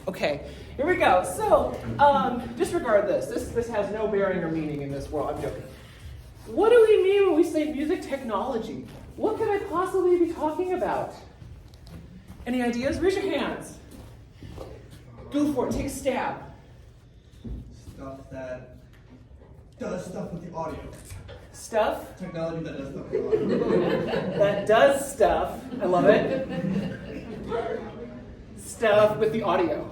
Okay, here we go. So, disregard this. This has no bearing or meaning in this world. I'm joking. What do we mean when we say music technology? What could I possibly be talking about? Any ideas? Raise your hands. Go for it. Take a stab. Stuff that does stuff with the audio. Stuff? Technology that does stuff with the audio. That does stuff. I love it. Stuff with the audio.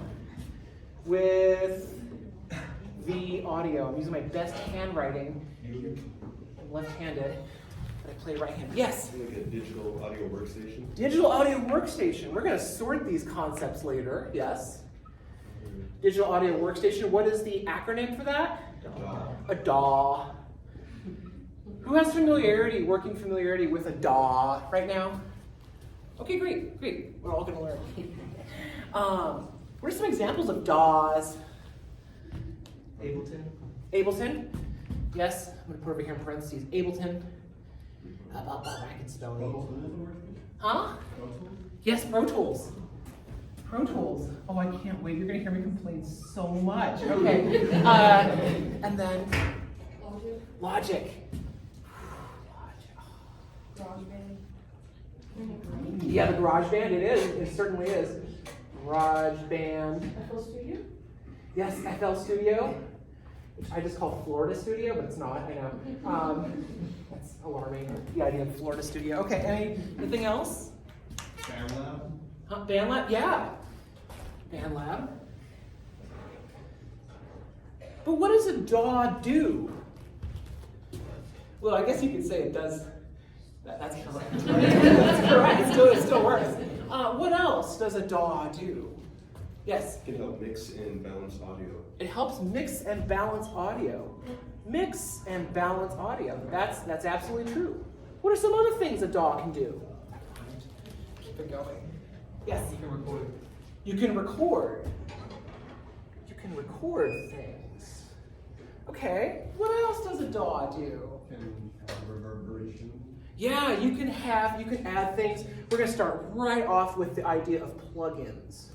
With the audio. I'm using my best handwriting. I'm left-handed, but I play right-handed. Yes? Like a digital audio workstation? Digital audio workstation. We're going to sort these concepts later. Yes? Digital audio workstation. What is the acronym for that? DAW. A DAW. Who has familiarity, working familiarity with a DAW right now? Okay, great. We're all going to learn. What are some examples of DAWs? Ableton? Yes, I'm going to put over here in parentheses. Ableton. How about that? I can spell it. Huh? Yes, Pro Tools. Oh, I can't wait. You're going to hear me complain so much. Okay. And then Logic. Yeah, the GarageBand, it is. It certainly is. GarageBand. FL Studio? Yes, FL Studio. Which I just call Florida Studio, but it's not, I know. That's alarming, the idea of Florida Studio. Okay, anything else? BandLab. BandLab, yeah. BandLab. But what does a DAW do? Well, I guess you could say it does. That's correct. That's correct. It still works. What else does a DAW do? Yes? It can help mix and balance audio. It helps mix and balance audio. Mix and balance audio. That's absolutely true. What are some other things a DAW can do? Keep it going. Yes? You can record. You can record. You can record things. Okay. What else does a DAW do? Can have reverberation. Yeah, you can add things. We're going to start right off with the idea of plugins.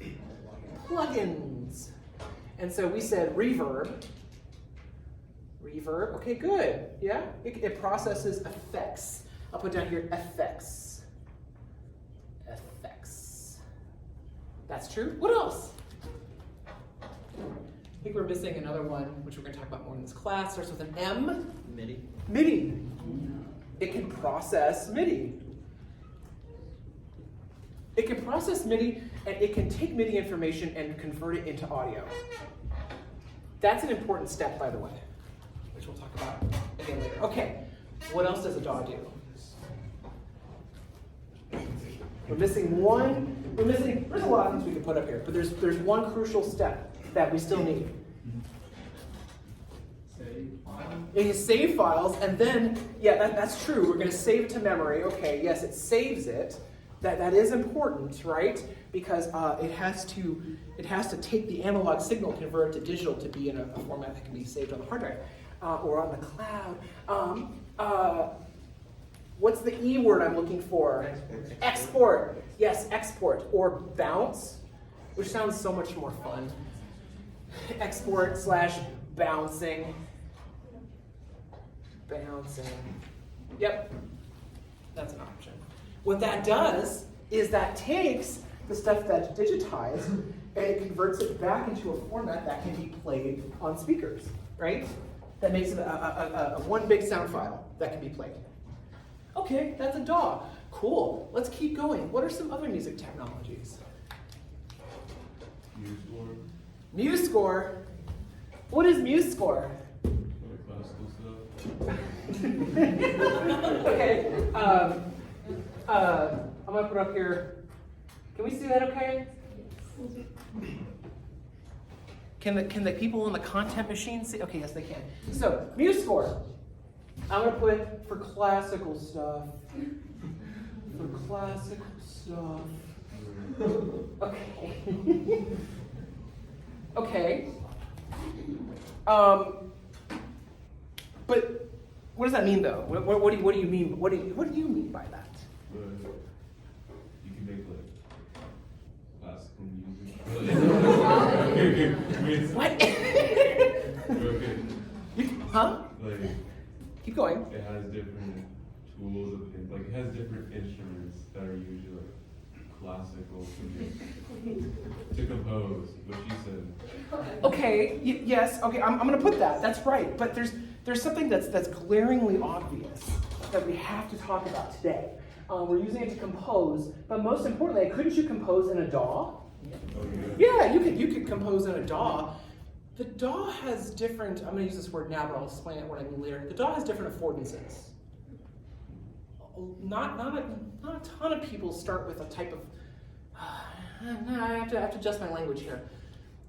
Plugins. And so we said reverb. Reverb. Okay, good. Yeah? It processes effects. I'll put down here effects. Effects. That's true. What else? I think we're missing another one, which we're going to talk about more in this class. Starts with an M. MIDI. MIDI. It can process MIDI. It can process MIDI, and it can take MIDI information and convert it into audio. That's an important step, by the way, which we'll talk about again later. Okay, what else does a DAW do? We're missing, there's a lot of things we can put up here, but there's one crucial step that we still need. It can save files, and then, yeah, that's true. We're going to save it to memory. Okay, yes, it saves it. That is important, right? Because it has to take the analog signal, convert it to digital to be in a format that can be saved on the hard drive or on the cloud. What's the E word I'm looking for? Export. Yes, export or bounce, which sounds so much more fun. Export / bouncing. Yep, that's an option. What that does is that takes the stuff that's digitized and it converts it back into a format that can be played on speakers, right? That makes it a one big sound file that can be played. Okay, that's a DAW. Cool, let's keep going. What are some other music technologies? MuseScore. What is MuseScore? Okay, I'm gonna put up here. Can we see that okay? Can the people in the content machine see? Okay, yes they can. So, MuseScore. I'm gonna put for classical stuff. For classical stuff. Okay. Okay. But what does that mean, though? What do you mean? What do you mean by that? You can make like classical music. What? Huh? Like, Keep going. it has different tools, like it has different instruments that are usually like classical to compose, what she said. Okay, yes, okay, I'm gonna put that, that's right. But there's something that's glaringly obvious that we have to talk about today. We're using it to compose, but most importantly, couldn't you compose in a DAW? Yeah, you could compose in a DAW. The DAW has different, I'm gonna use this word now, but I'll explain it what I mean later. The DAW has different affordances. Not a ton of people start with a type of, I have to adjust my language here.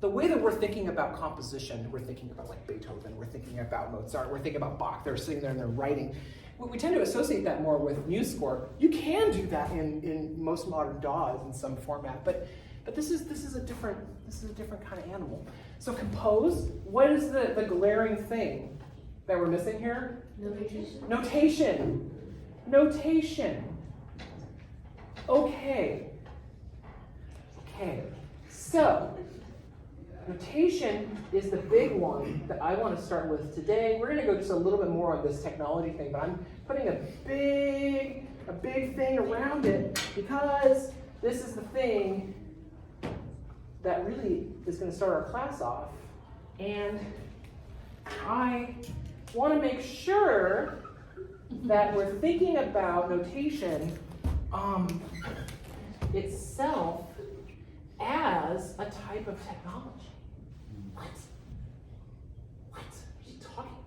The way that we're thinking about composition, we're thinking about like Beethoven, we're thinking about Mozart, we're thinking about Bach, they're sitting there and they're writing. We tend to associate that more with MUSI score. You can do that in most modern DAWs in some format, but this is a different kind of animal. So compose, what is the glaring thing that we're missing here? Notation. Okay. So notation is the big one that I want to start with today. We're going to go just a little bit more on this technology thing, but I'm putting a big thing around it because this is the thing that really is going to start our class off. And I want to make sure that we're thinking about notation itself as a type of technology. What? What are you talking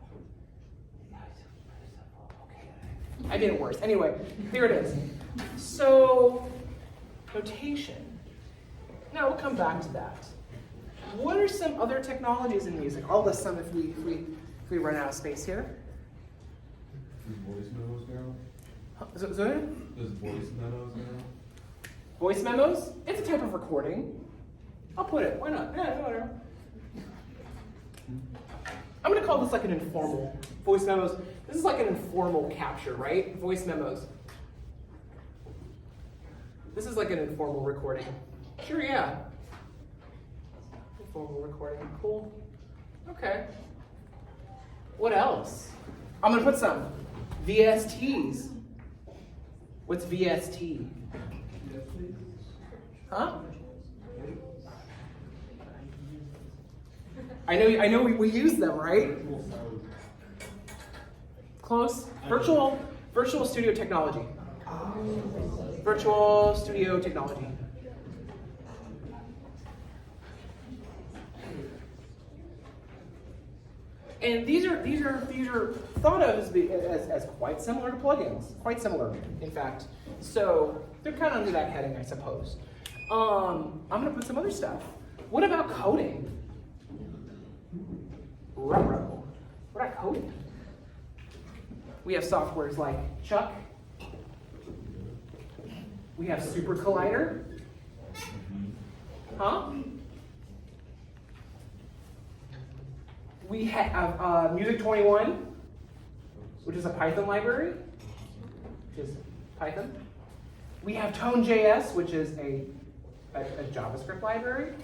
about? Okay. I did it worse. Anyway, here it is. So, notation. Now we'll come back to that. What are some other technologies in music? I'll list some if we run out of space here. Does voice memos now? Does voice memos now? Voice memos? It's a type of recording. I'll put it. Why not? Yeah, whatever. I'm going to call this like an informal. Voice memos. This is like an informal capture, right? Voice memos. This is like an informal recording. Sure, yeah. Informal recording. Cool. Okay. What else? I'm going to put some. VSTs. What's VST? Huh? I know we use them, right? Close. Virtual studio technology. Virtual studio technology. And these are thought of as quite similar to plugins. Quite similar, in fact. So they're kind of under that heading, I suppose. I'm gonna put some other stuff. What about coding? Ruh-roh. What about coding? We have softwares like Chuck. We have Super Collider. Huh? We have Music 21, which is a Python library, which is Python. We have Tone.js, which is a JavaScript library,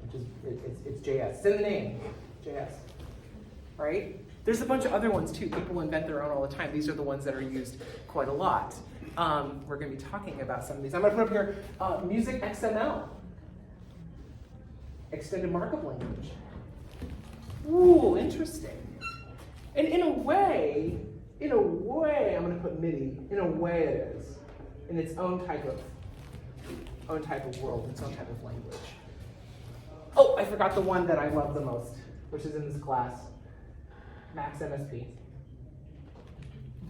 which is it's JS. It's in the name, JS. Right? There's a bunch of other ones too. People invent their own all the time. These are the ones that are used quite a lot. We're going to be talking about some of these. I'm going to put up here Music XML, extended markup language. Ooh, interesting. And in a way, I'm going to put MIDI. In a way, it is in its own type of world, its own type of language. Oh, I forgot the one that I love the most, which is in this class, Max MSP.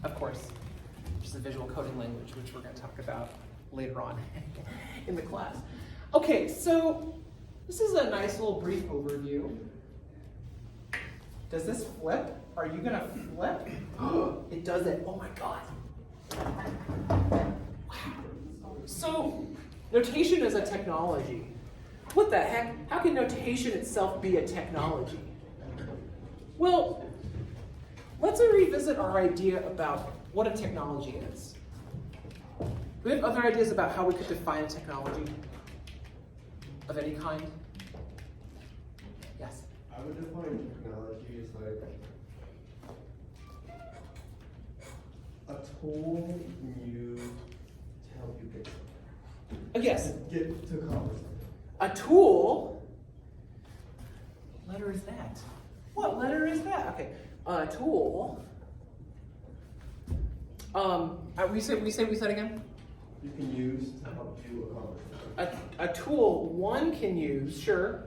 Of course, which is a visual coding language, which we're going to talk about later on in the class. Okay, so this is a nice little brief overview. Does this flip? Are you gonna flip? It does it. Oh my God. Wow. So, notation is a technology. What the heck? How can notation itself be a technology? Well, let's revisit our idea about what a technology is. Do we have other ideas about how we could define a technology of any kind? Yes. I would define technology as like a tool you use to help you get something. Yes. Get to accomplish something. A tool. What letter is that? What letter is that? Okay. A tool. We said again? You can use to help you accomplish something. A tool one can use, sure,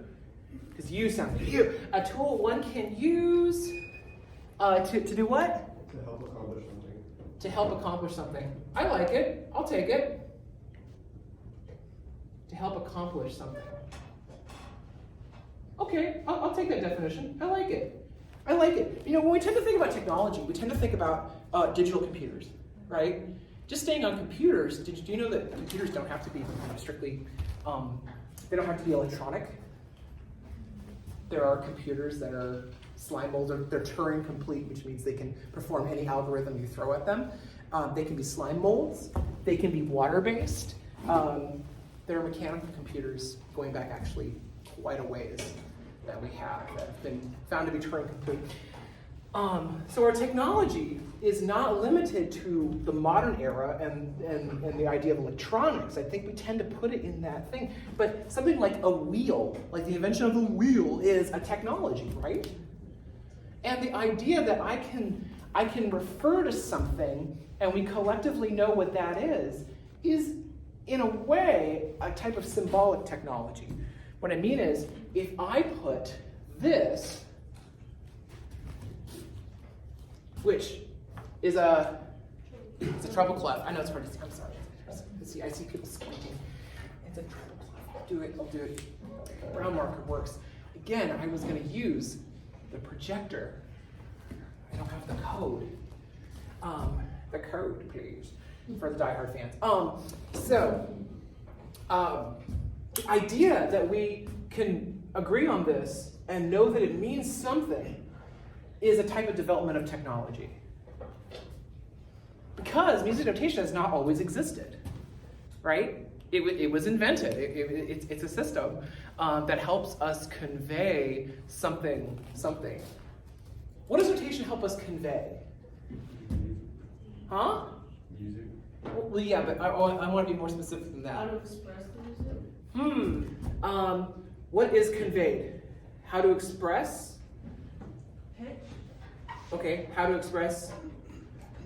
because you sound like you. A tool one can use to do what? To help accomplish something. To help accomplish something. I like it. I'll take it. To help accomplish something. Okay, I'll take that definition. I like it. I like it. You know, when we tend to think about technology, we tend to think about digital computers, right? Just staying on computers, do you know that computers don't have to be strictly, they don't have to be electronic? There are computers that are slime molds, or they're Turing complete, which means they can perform any algorithm you throw at them. They can be slime molds, they can be water-based. There are mechanical computers going back actually quite a ways that we have that have been found to be Turing complete. So our technology is not limited to the modern era and the idea of electronics. I think we tend to put it in that thing. But something like a wheel, like the invention of a wheel, is a technology, right? And the idea that I can refer to something and we collectively know what that is in a way a type of symbolic technology. What I mean is, if I put this, which is it's a treble clef. I know it's hard to see. I'm sorry. I see people squinting. It's a treble clef. I'll do it. Brown marker works. Again, I was going to use the projector. I don't have the code. The code, please, for the diehard fans. The idea that we can agree on this and know that it means something is a type of development of technology. Because music notation has not always existed, right? It was invented. It's a system that helps us convey something. What does notation help us convey? Huh? Music. Well, yeah, but I want to be more specific than that. How to express the music? What is conveyed? How to express? Pitch? Okay, how to express?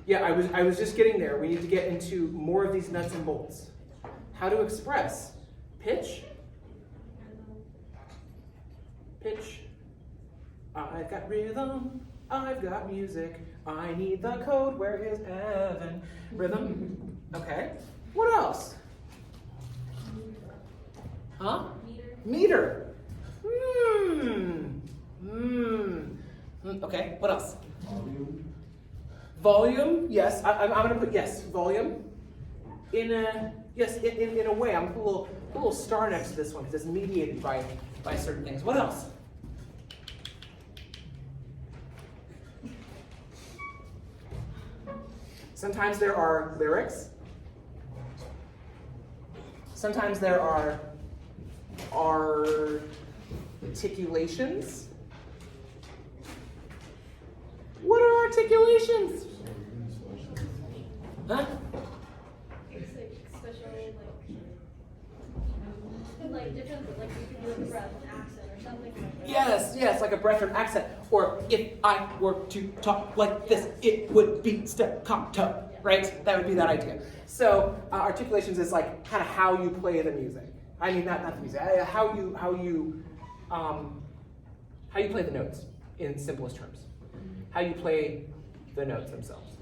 Yeah, I was just getting there. We need to get into more of these nuts and bolts. How to express? Pitch? Pitch. I've got rhythm. I've got music. I need the code. Where is Evan? Rhythm. Okay. What else? Huh? Meter. Okay, what else? Volume, yes. I'm going to put yes, volume. In a way, I'm going to put a little star next to this one because it's mediated by certain things. What else? Sometimes there are lyrics. Sometimes there are articulations. What are articulations? Huh? It's like special, like different, like you can do a breath, an accent, or something like that. Yes, like a breath or an accent. Or if I were to talk like this, it would be staccato, right? That would be that idea. So articulations is like kind of how you play the music. I mean, not the music. How you play the notes in simplest terms. How you play the notes themselves.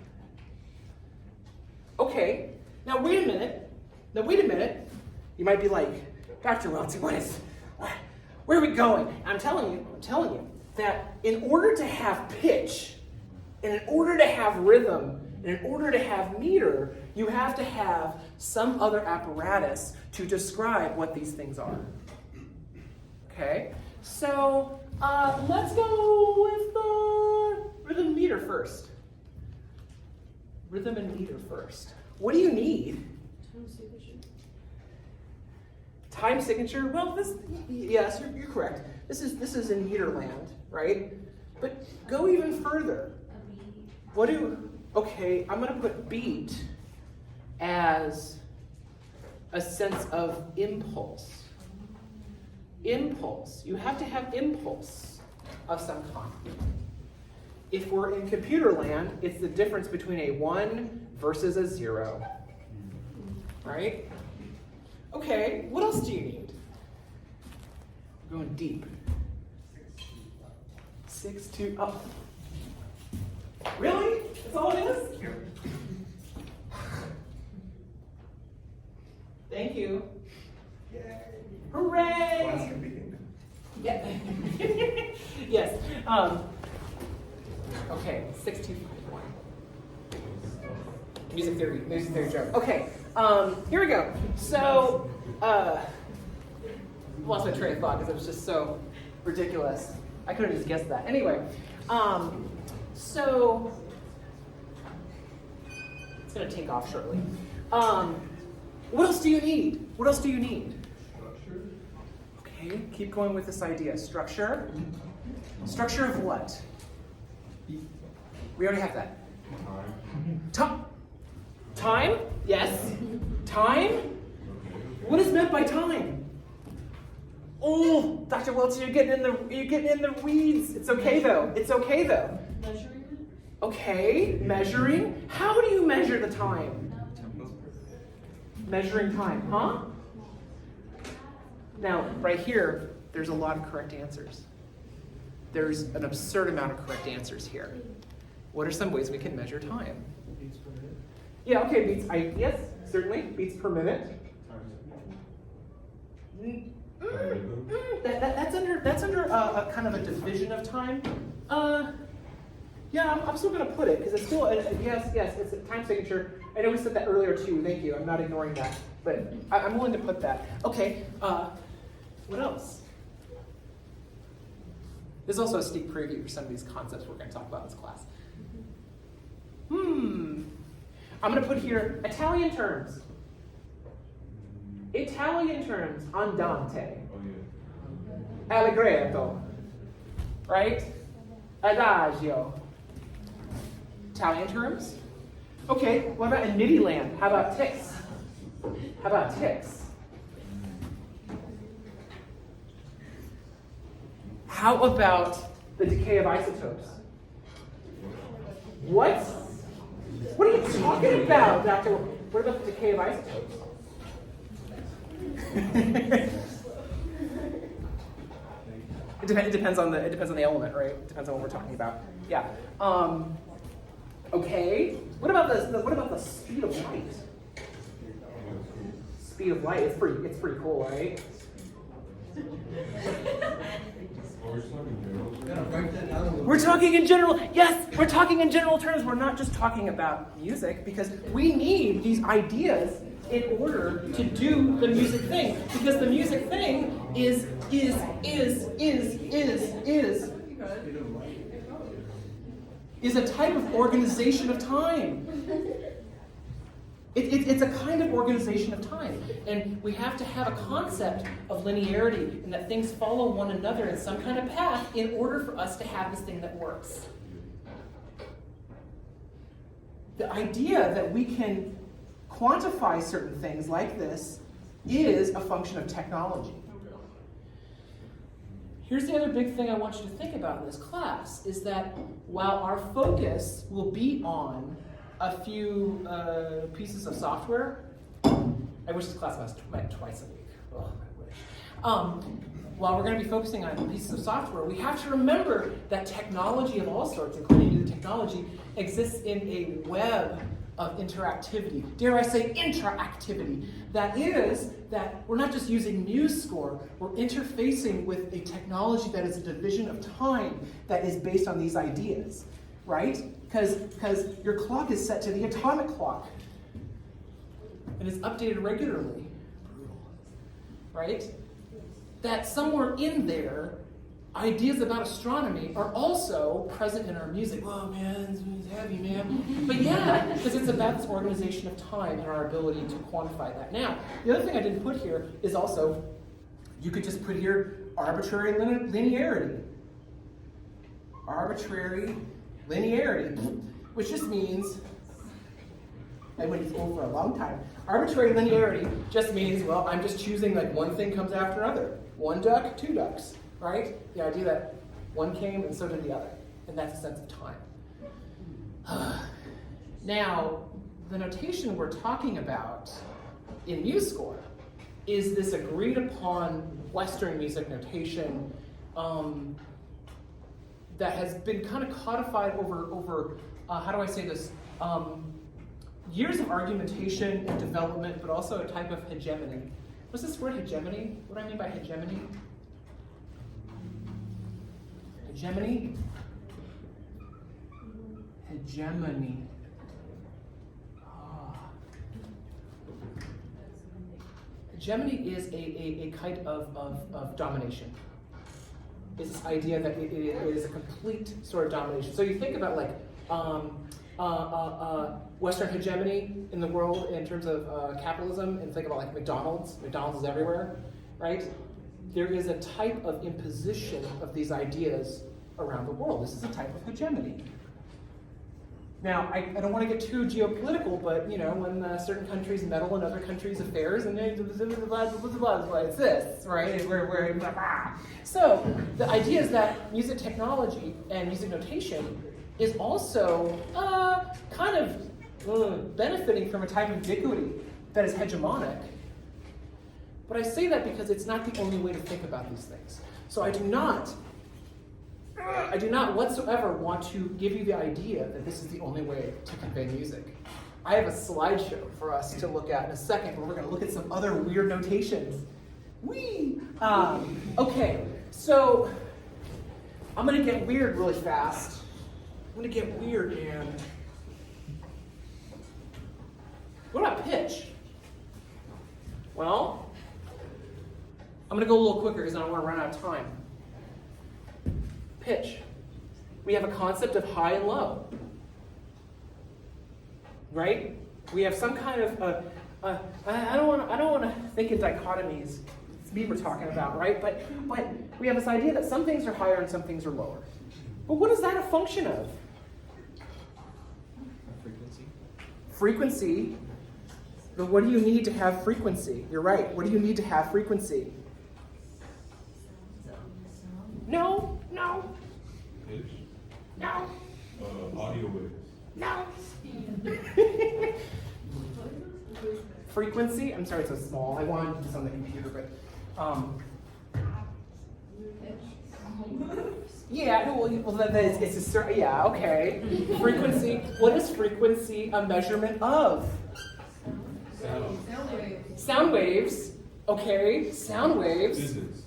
Okay, now wait a minute. You might be like, Dr. Welty, where are we going? I'm telling you that in order to have pitch, and in order to have rhythm, and in order to have meter, you have to have some other apparatus to describe what these things are. Okay, so let's go with the rhythm and meter first. Rhythm and meter first. What do you need? Time signature. Time signature? Well, yes, you're correct. This is in meter land, right? But go even further. Okay, I'm gonna put beat as a sense of impulse. Impulse. You have to have impulse of some kind. If we're in computer land, it's the difference between a 1 versus a 0. Right? Okay, what else do you need? We're going deep. 6, 2, oh. Really? That's all it is? Thank you. Yay. Hooray! Class can begin. Yeah. Yes. Okay, 6251. Music theory joke. Okay, here we go. So, lost my train of thought because it was just so ridiculous. I could have just guessed that. Anyway, so it's gonna take off shortly. What else do you need? What else do you need? Structure? Okay, keep going with this idea. Structure. Structure of what? We already have that. Time? Time? Yes. Time? What is meant by time? Oh, Dr. Welch, you're getting in the weeds. It's okay though. It's okay though. Measuring it? Okay, measuring. How do you measure the time? Measuring time, huh? Now, right here, there's a lot of correct answers. There's an absurd amount of correct answers here. What are some ways we can measure time? Beats per minute. Yeah, okay, yes, certainly, beats per minute. That's under a kind of a division of time. Yeah, I'm still going to put it because it's still yes, it's a time signature. I know we said that earlier too. Thank you. I'm not ignoring that, but I'm willing to put that. Okay. What else? There's also a sneak preview for some of these concepts we're going to talk about in this class. I'm going to put here Italian terms. Italian terms. Andante. Oh, yeah. Allegretto. Right? Adagio. Italian terms? Okay, what about in MIDI land? How about ticks? How about ticks? How about the decay of isotopes? What? What are you talking about, Doctor? What about the decay of isotopes? It depends on the element, right? It depends on what we're talking about. Yeah. Okay. What about the speed of light? Speed of light. It's pretty cool, right? Oh, we're talking general. Yeah, write that down a little We're bit. talking in general. Yes, we're talking in general terms. We're not just talking about music because we need these ideas in order to do the music thing. Because the music thing is a type of organization of time. It's a kind of organization of time. And we have to have a concept of linearity and that things follow one another in some kind of path in order for us to have this thing that works. The idea that we can quantify certain things like this is a function of technology. Here's the other big thing I want you to think about in this class, is that while our focus will be on a few pieces of software, I wish this class went twice a week. Oh, I wish. While we're going to be focusing on pieces of software, we have to remember that technology of all sorts, including new technology, exists in a web of interactivity. Dare I say interactivity. That is, that we're not just using MuseScore, we're interfacing with a technology that is a division of time that is based on these ideas, right? Because your clock is set to the atomic clock and is updated regularly, right? That somewhere in there, ideas about astronomy are also present in our music. Whoa, man, it's heavy, man. But yeah, because it's about this organization of time and our ability to quantify that. Now, the other thing I didn't put here is also, you could just put here arbitrary linearity. Arbitrary linearity, which just means, I went over a long time. Arbitrary linearity just means, well, I'm just choosing like one thing comes after another. One duck, two ducks, right? The idea that one came and so did the other. And that's a sense of time. Now, the notation we're talking about in MuseScore is this agreed upon Western music notation that has been kind of codified over how do I say this? Years of argumentation and development, but also a type of hegemony. What's this word hegemony? What do I mean by hegemony? Hegemony? Hegemony. Hegemony is a kind of domination. It's this idea that it is a complete sort of domination. So you think about like Western hegemony in the world in terms of capitalism, and think about like McDonald's. McDonald's is everywhere, right? There is a type of imposition of these ideas around the world. This is a type of hegemony. Now, I don't want to get too geopolitical, but you know, when certain countries meddle in other countries' affairs, and it's this, right? So the idea is that music technology and music notation is also kind of benefiting from a type of ubiquity that is hegemonic. But I say that because it's not the only way to think about these things. So I do not whatsoever want to give you the idea that this is the only way to convey music. I have a slideshow for us to look at in a second where we're going to look at some other weird notations. Whee! Okay, so I'm going to get weird really fast. I'm going to get weird, man. What about pitch? Well, I'm going to go a little quicker because I don't want to run out of time. Pitch. We have a concept of high and low, right? We have some kind of I don't want to think in dichotomies. It's me we're talking about, right? But we have this idea that some things are higher and some things are lower. But what is that a function of? Frequency. Frequency. But what do you need to have frequency? You're right. What do you need to have frequency? No. Pitch? No. Audio waves. No. Frequency? I'm sorry, it's so small. I wanted to do this on the computer, but yeah. Well, that is, it's a certain. Yeah. Okay. Frequency. What is frequency a measurement of? Sound. Sound waves. Okay. Sound waves. Physics.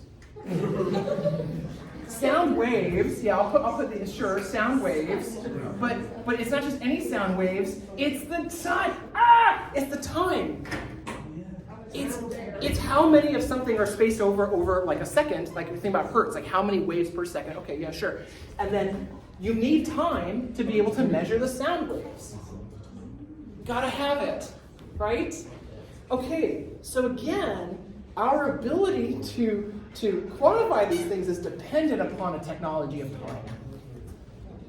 Sound waves, yeah, I'll put the sure sound waves, but it's not just any sound waves. It's the time. It's the time. It's how many of something are spaced over like a second. Like if you think about hertz, like how many waves per second. Okay, yeah, sure. And then you need time to be able to measure the sound waves. Gotta have it, right? Okay, so again, our ability to quantify these things is dependent upon a technology of time.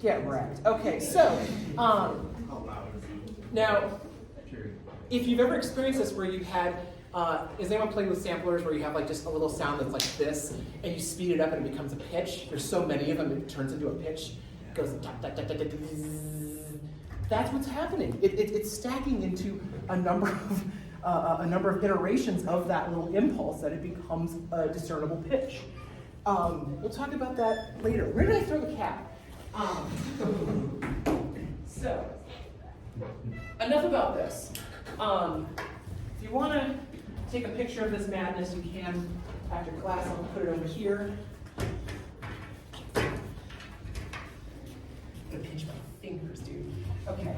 Get wrecked. Okay, so now, if you've ever experienced this where you've had, is anyone playing with samplers where you have like just a little sound that's like this, and you speed it up and it becomes a pitch? There's so many of them, it turns into a pitch. It goes that's what's happening. It's stacking into a number of iterations of that little impulse that it becomes a discernible pitch. We'll talk about that later. Where did I throw the cat? So, enough about this. If you want to take a picture of this madness, you can after class. I'll put it over here. I'm gonna pinch my fingers, dude. Okay.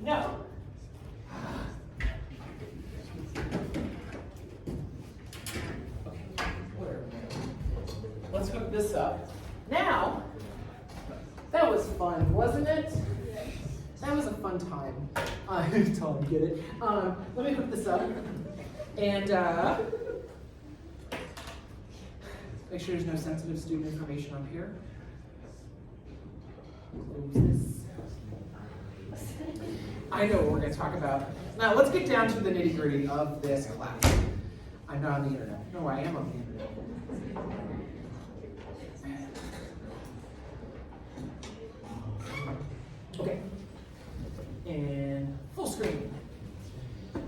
No. Okay, whatever. Let's hook this up. Now, that was fun, wasn't it? That was a fun time. I totally get it. Let me hook this up. And Make sure there's no sensitive student information up here. Close this. I know what we're going to talk about. Now let's get down to the nitty-gritty of this class. I'm not on the internet. No, I am on the internet. Okay. And full screen.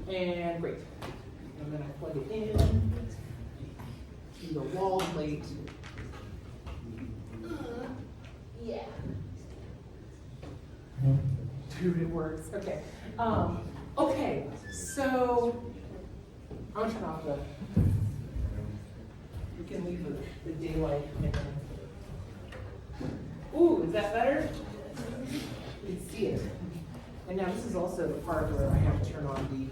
And great. And then I plug it in to the wall plate. Yeah. Dude, it works. Okay. Okay, so I'm gonna turn off the. We can leave the daylight in. Ooh, is that better? You can see it. And now this is also the part where I have to turn on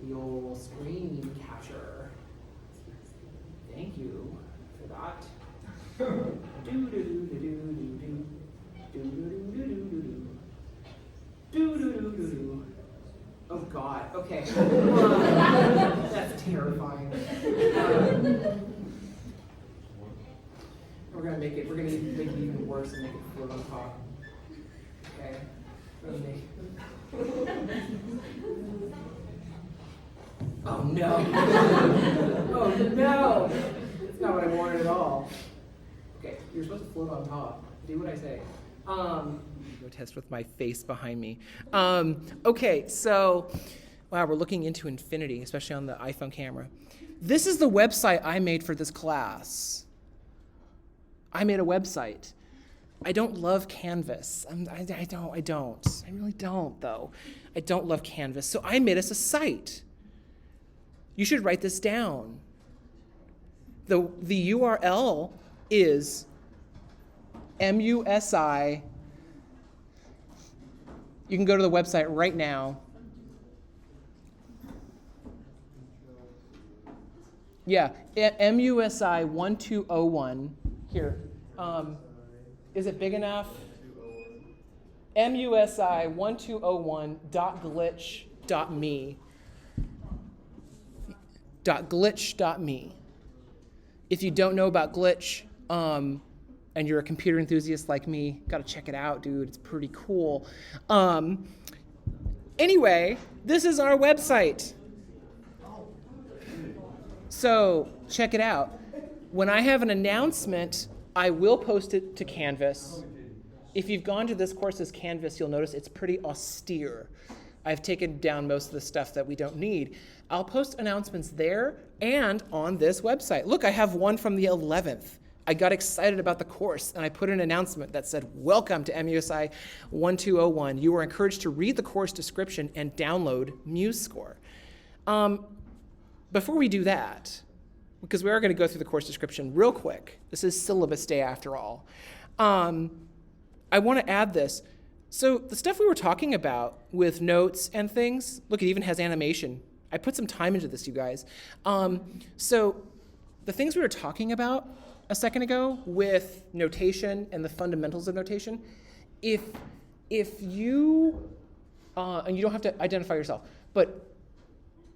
the old screen capture. Thank you for that. Oh God. Okay. That's terrifying. We're gonna make it even worse and make it float on top. Okay. Oh no. Oh no. That's not what I wanted at all. Okay, you're supposed to float on top. Do what I say. Go test with my face behind me. Okay, so wow, we're looking into infinity, especially on the iPhone camera. This is the website I made for this class. I made a website. I don't love Canvas. I don't. I really don't, though. I don't love Canvas. So I made us a site. You should write this down. The URL is MUSI. You can go to the website right now. Yeah, MUSI 1201. Here. Is it big enough? MUSI 1201.glitch.me. .glitch.me. If you don't know about Glitch, and you're a computer enthusiast like me, gotta check it out, dude. It's pretty cool. Anyway, this is our website. So check it out. When I have an announcement, I will post it to Canvas. If you've gone to this course's Canvas, you'll notice it's pretty austere. I've taken down most of the stuff that we don't need. I'll post announcements there and on this website. Look, I have one from the 11th. I got excited about the course and I put an announcement that said, welcome to MUSI 1201. You are encouraged to read the course description and download MuseScore. Before we do that, because we are going to go through the course description real quick. This is syllabus day after all. I want to add this. So the stuff we were talking about with notes and things, look, it even has animation. I put some time into this, you guys. So the things we were talking about a second ago with notation and the fundamentals of notation, if you, and you don't have to identify yourself, but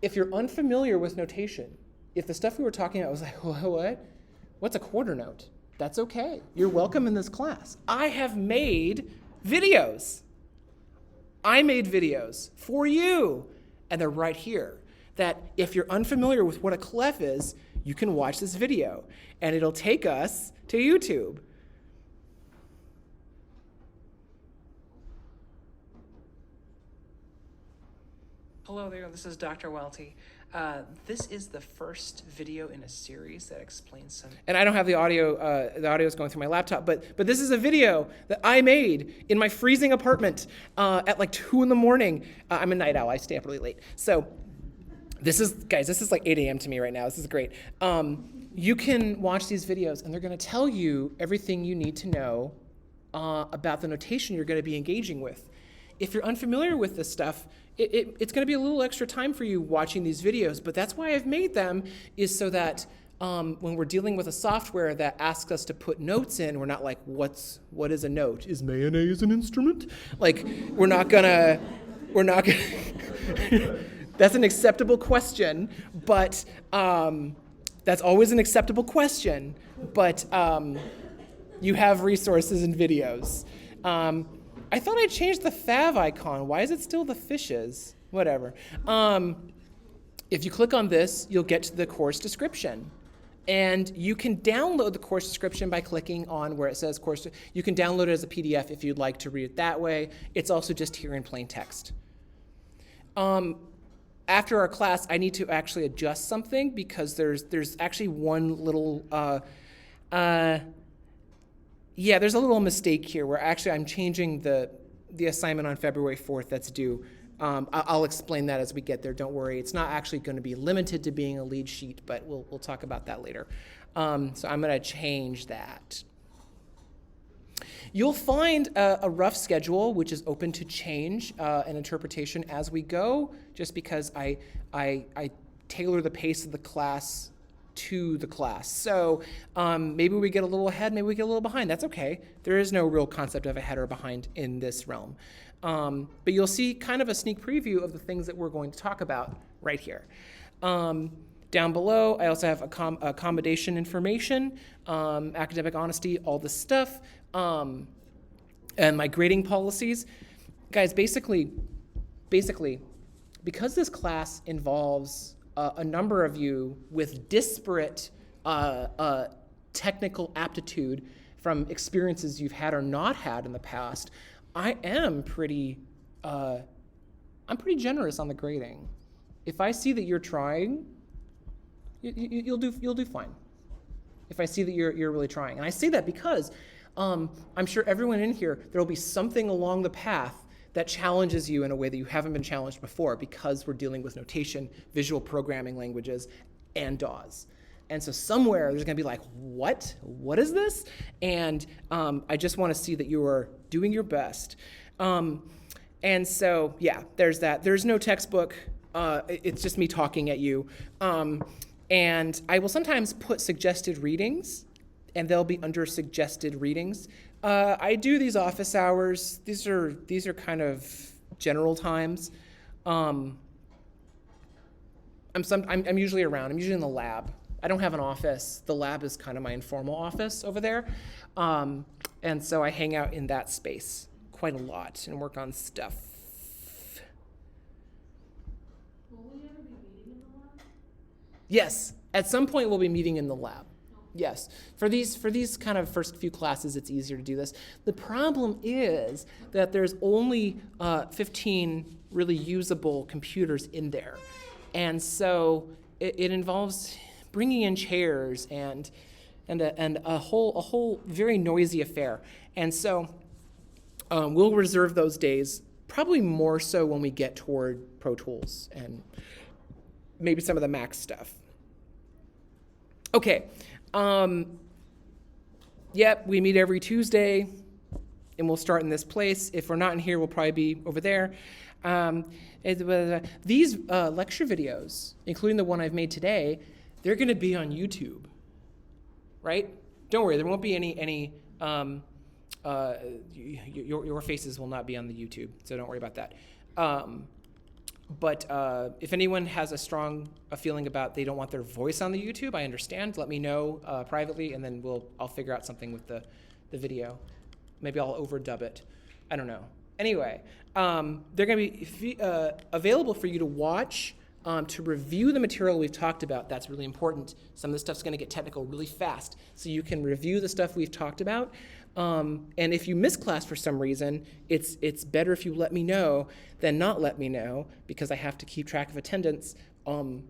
if you're unfamiliar with notation, if the stuff we were talking about was like, what? What's a quarter note? That's okay. You're welcome in this class. I have made videos. I made videos for you, and they're right here. That if you're unfamiliar with what a clef is, you can watch this video, and it'll take us to YouTube. Hello there, this is Dr. Welty. This is the first video in a series that explains some. And I don't have the audio. The audio is going through my laptop, but this is a video that I made in my freezing apartment at like 2 a.m. I'm a night owl. I stay up really late. So this is like 8 a.m. to me right now. This is great. You can watch these videos, and they're going to tell you everything you need to know about the notation you're going to be engaging with. If you're unfamiliar with this stuff, it's going to be a little extra time for you watching these videos, but that's why I've made them, is so that when we're dealing with a software that asks us to put notes in, we're not like, what is a note? Is mayonnaise an instrument? Like, we're not gonna That's an acceptable question, but that's always an acceptable question, but you have resources and videos. I thought I changed the fav icon. Why is it still the fishes? Whatever. If you click on this, you'll get to the course description. And you can download the course description by clicking on where it says course. You can download it as a PDF if you'd like to read it that way. It's also just here in plain text. After our class, I need to actually adjust something because there's actually one little, there's a little mistake here where actually I'm changing the assignment on February 4th that's due. I'll explain that as we get there. Don't worry. It's not actually going to be limited to being a lead sheet, but we'll talk about that later. So I'm going to change that. You'll find a rough schedule, which is open to change and interpretation as we go, just because I tailor the pace of the class to the class. So maybe we get a little ahead, maybe we get a little behind. That's okay. There is no real concept of ahead or behind in this realm. But you'll see kind of a sneak preview of the things that we're going to talk about right here. Down below, I also have accommodation information, academic honesty, all this stuff, and my grading policies. Guys, basically, because this class involves a number of you with disparate technical aptitude from experiences you've had or not had in the past, I'm pretty generous on the grading. If I see that you're trying, you'll do fine. If I see that you're really trying, and I say that because I'm sure everyone in here, there will be something along the path that challenges you in a way that you haven't been challenged before because we're dealing with notation, visual programming languages, and DAWs. And so somewhere there's going to be like, what? What is this? And I just want to see that you are doing your best. And so, yeah, there's that. There's no textbook. It's just me talking at you. And I will sometimes put suggested readings, and they'll be under suggested readings. I do these office hours. These are kind of general times. I'm usually around. I'm usually in the lab. I don't have an office. The lab is kind of my informal office over there. And so I hang out in that space quite a lot and work on stuff. Will we ever be meeting in the lab? Yes, at some point we'll be meeting in the lab. Yes, for these kind of first few classes, it's easier to do this. The problem is that there's only 15 really usable computers in there. And so it involves bringing in chairs and a whole very noisy affair. And so we'll reserve those days, probably more so when we get toward Pro Tools and maybe some of the Mac stuff. Okay. Yep, we meet every Tuesday, and we'll start in this place. If we're not in here, we'll probably be over there. These lecture videos, including the one I've made today, they're going to be on YouTube, right? Don't worry, there won't be any your faces will not be on the YouTube, so don't worry about that. But if anyone has a strong feeling about they don't want their voice on the YouTube, I understand. Let me know privately, and then I'll figure out something with the video. Maybe I'll overdub it. I don't know. Anyway, they're going to be available for you to watch, to review the material we've talked about. That's really important. Some of the stuff's going to get technical really fast, so you can review the stuff we've talked about. And if you miss class for some reason, it's better if you let me know than not let me know, because I have to keep track of attendance. Then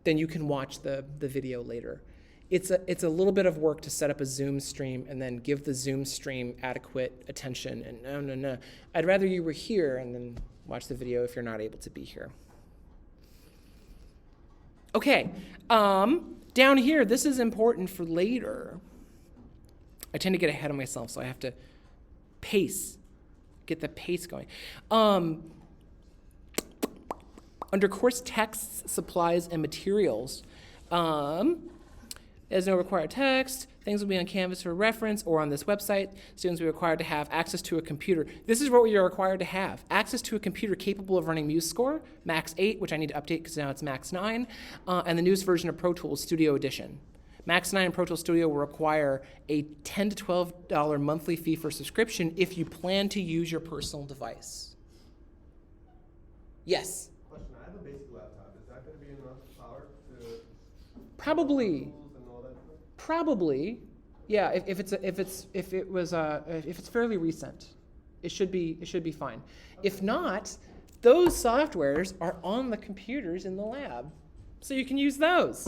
you can watch the video later. It's a little bit of work to set up a Zoom stream and then give the Zoom stream adequate attention. And no. I'd rather you were here and then watch the video if you're not able to be here. Okay, down here, this is important for later. I tend to get ahead of myself, so I have to get the pace going. Under course texts, supplies, and materials, It has no required text. Things will be on Canvas for reference or on this website. Students will be required to have access to a computer. This is what we are required to have. Access to a computer capable of running MuseScore, Max 8, which I need to update because now it's Max 9, and the newest version of Pro Tools, Studio Edition. Max 9 and Pro Tools Studio will require a $10 to $12 monthly fee for subscription if you plan to use your personal device. Yes? Question, I have a basic laptop. Is that going to be enough power to... Probably. Tools and all that stuff? Probably. Yeah, if it's fairly recent, it should be fine. Okay. If not, those softwares are on the computers in the lab, so you can use those.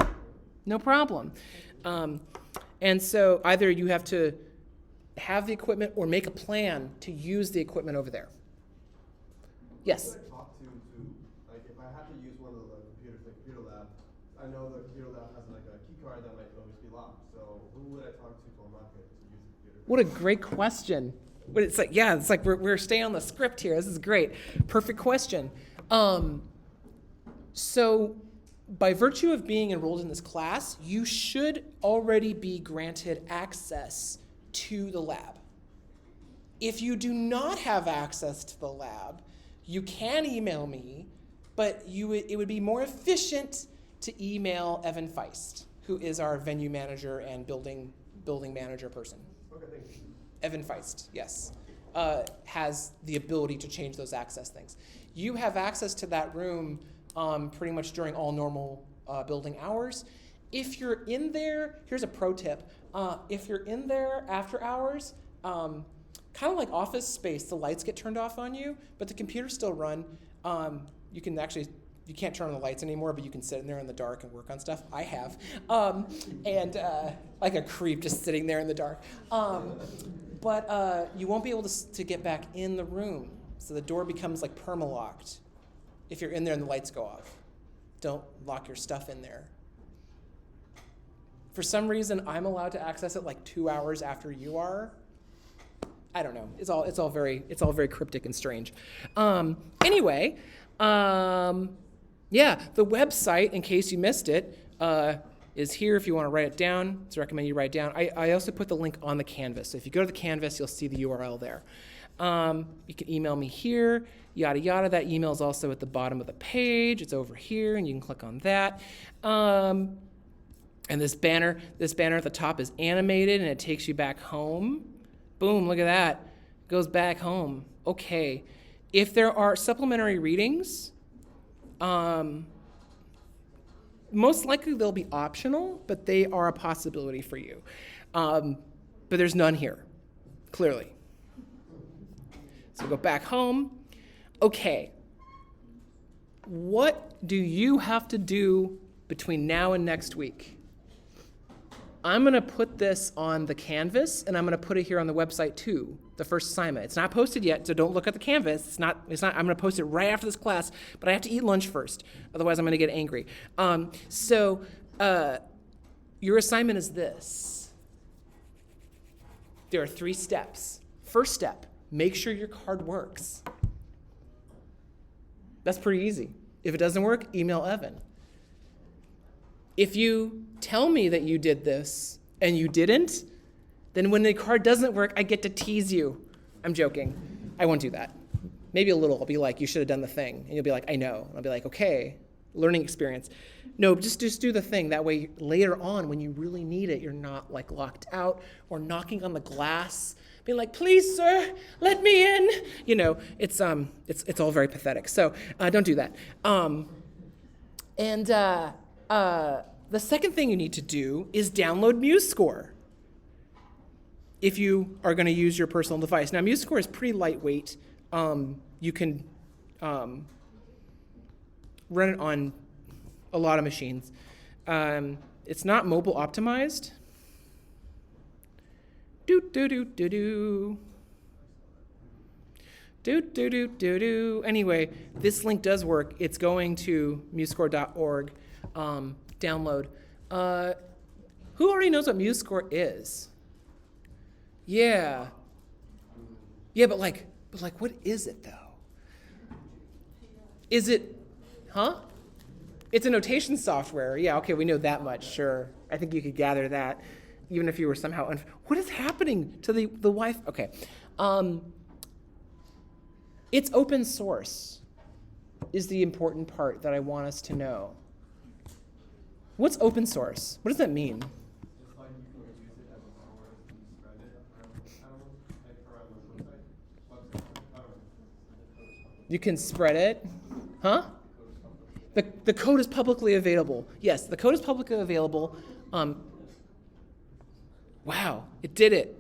No problem. And so either you have to have the equipment or make a plan to use the equipment over there. Yes? Who would I talk to, like, if I have to use one of the computers in the computer lab, I know the computer lab has like a key card that might always be locked, so who would I talk to unlock it to use the computer? What a great question. But it's like we're staying on the script here. This is great. Perfect question. So by virtue of being enrolled in this class, you should already be granted access to the lab. If you do not have access to the lab, you can email me, but it would be more efficient to email Evan Feist, who is our venue manager and building manager person. Okay, thank you. Evan Feist, yes, has the ability to change those access things. You have access to that room pretty much during all normal building hours. If you're in there, here's a pro tip. If you're in there after hours, kind of like Office Space, the lights get turned off on you, but the computers still run. You can't turn on the lights anymore, but you can sit in there in the dark and work on stuff. I have. Like a creep just sitting there in the dark. But you won't be able to get back in the room. So the door becomes like perma-locked if you're in there and the lights go off. Don't lock your stuff in there. For some reason, I'm allowed to access it like 2 hours after you are. I don't know. It's all very cryptic and strange. Anyway, yeah, the website, in case you missed it, is here if you want to write it down. It's recommend you write it down. I also put the link on the Canvas. So if you go to the Canvas, you'll see the URL there. You can email me here, yada, yada. That email is also at the bottom of the page. It's over here, and you can click on that. And this banner at the top is animated, and it takes you back home. Boom, look at that. It goes back home. Okay. If there are supplementary readings, most likely they'll be optional, but they are a possibility for you. But there's none here, clearly. So go back home. Okay. What do you have to do between now and next week? I'm going to put this on the Canvas, and I'm going to put it here on the website too, the first assignment. It's not posted yet, so don't look at the Canvas. It's not. I'm going to post it right after this class, but I have to eat lunch first. Otherwise, I'm going to get angry. Your assignment is this. There are 3 steps. First step, make sure your card works. That's pretty easy. If it doesn't work, email Evan. If you tell me that you did this and you didn't, then when the card doesn't work, I get to tease you. I'm joking. I won't do that. Maybe a little. I'll be like, you should have done the thing. And you'll be like, I know. And I'll be like, okay, learning experience. No, just do the thing. That way later on when you really need it, you're not like locked out or knocking on the glass, being like, please, sir, let me in. You know, it's all very pathetic. So don't do that. The second thing you need to do is download MuseScore if you are going to use your personal device. Now, MuseScore is pretty lightweight. You can run it on a lot of machines. It's not mobile optimized. Anyway, this link does work. It's going to musescore.org. Download. Who already knows what MuseScore is? Yeah, but like, what is it though? Is it, huh? It's a notation software. Yeah, okay, we know that much, sure. I think you could gather that, even if you were somehow, what is happening to the Wi-Fi? Okay. It's open source is the important part that I want us to know. What's open source? What does that mean? Just like you can use it as a software and spread it around, I don't know, like around the website, I don't know. You can spread it? Huh? The code is publicly available. Yes, the code is publicly available. Wow, it did it.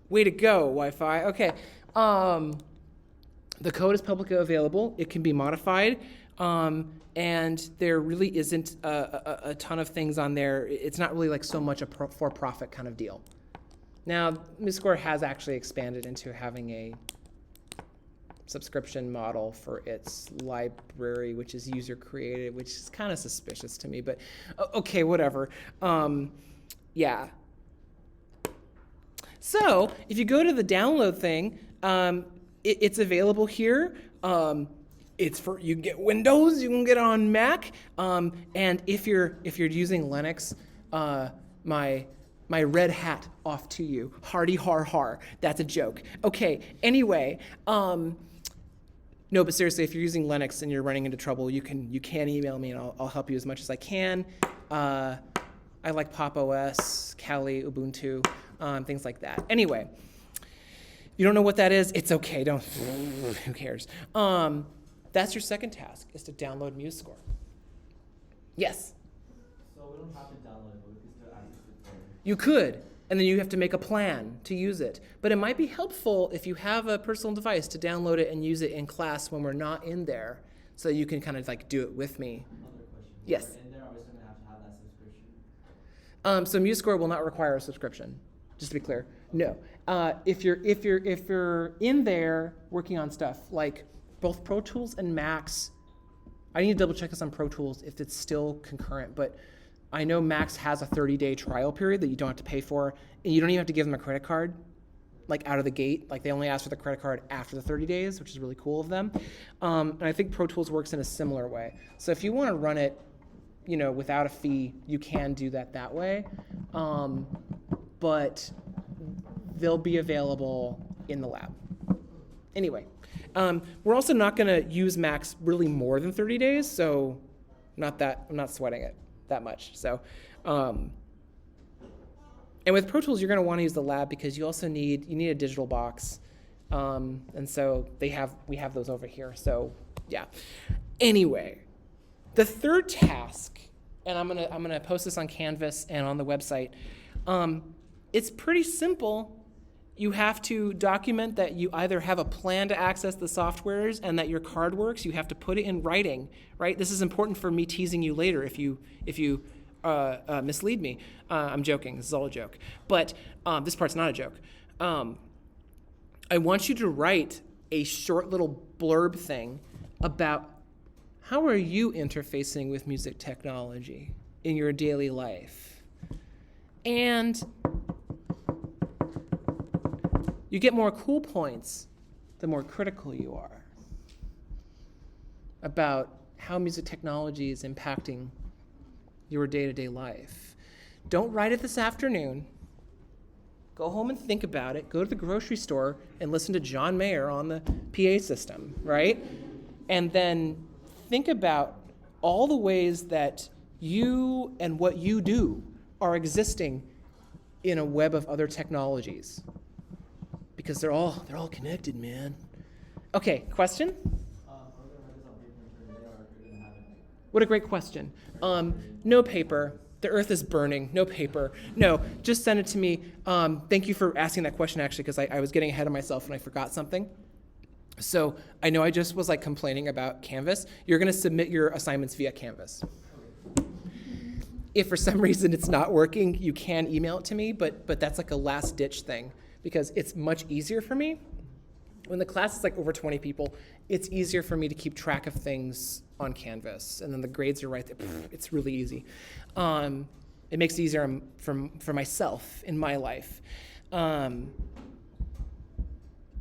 Way to go, Wi-Fi. Okay. The code is publicly available. It can be modified. And there really isn't a ton of things on there. It's not really like so much a for-profit kind of deal. Now, MUSI has actually expanded into having a subscription model for its library, which is user-created, which is kind of suspicious to me, but okay, whatever. Yeah. So if you go to the download thing, it's available here. It's for, you can get Windows, you can get it on Mac, and if you're using Linux, my red hat off to you. Hardy har har. That's a joke. Okay. Anyway, no, but seriously, if you're using Linux and you're running into trouble, you can email me and I'll help you as much as I can. I like Pop OS, Kali, Ubuntu, things like that. Anyway, if you don't know what that is, it's okay. Don't. Who cares? That's your second task, is to download MUSI. Yes. So we don't have to download it, but we can still access it for You could, and then you have to make a plan to use it. But it might be helpful if you have a personal device to download it and use it in class when we're not in there, so you can kind of like do it with me. another question. Yes. When we're in there, are we still going to have that subscription? So MUSI will not require a subscription, just to be clear. No. If you're in there working on stuff like both Pro Tools and Max, I need to double check this on Pro Tools if it's still concurrent, but I know Max has a 30-day trial period that you don't have to pay for, and you don't even have to give them a credit card, like out of the gate. Like they only ask for the credit card after the 30 days, which is really cool of them. And I think Pro Tools works in a similar way. So if you want to run it, without a fee, you can do that way. But they'll be available in the lab. Anyway, we're also not going to use Max really more than 30 days, so I'm not sweating it that much. So, and with Pro Tools, you're going to want to use the lab because you also need a digital box, and so we have those over here. So, yeah. Anyway, the third task, and I'm gonna post this on Canvas and on the website. It's pretty simple. You have to document that you either have a plan to access the softwares and that your card works. You have to put it in writing, right? This is important for me teasing you later if you mislead me. I'm joking. This is all a joke. But this part's not a joke. I want you to write a short little blurb thing about how are you interfacing with music technology in your daily life. And you get more cool points the more critical you are about how music technology is impacting your day-to-day life. Don't write it this afternoon. Go home and think about it. Go to the grocery store and listen to John Mayer on the PA system, right? And then think about all the ways that you and what you do are existing in a web of other technologies. Because they're all connected, man. Okay, question? Are we going to write this on paper and turn it in, or are we going to have it? What a great question. No paper. The earth is burning. No paper. No, just send it to me. Thank you for asking that question, actually, because I was getting ahead of myself and I forgot something. So I know I just was like complaining about Canvas. You're going to submit your assignments via Canvas. If for some reason it's not working, you can email it to me, but that's like a last ditch thing because it's much easier for me. When the class is like over 20 people, it's easier for me to keep track of things on Canvas, and then the grades are right there. It's really easy. It makes it easier for myself in my life.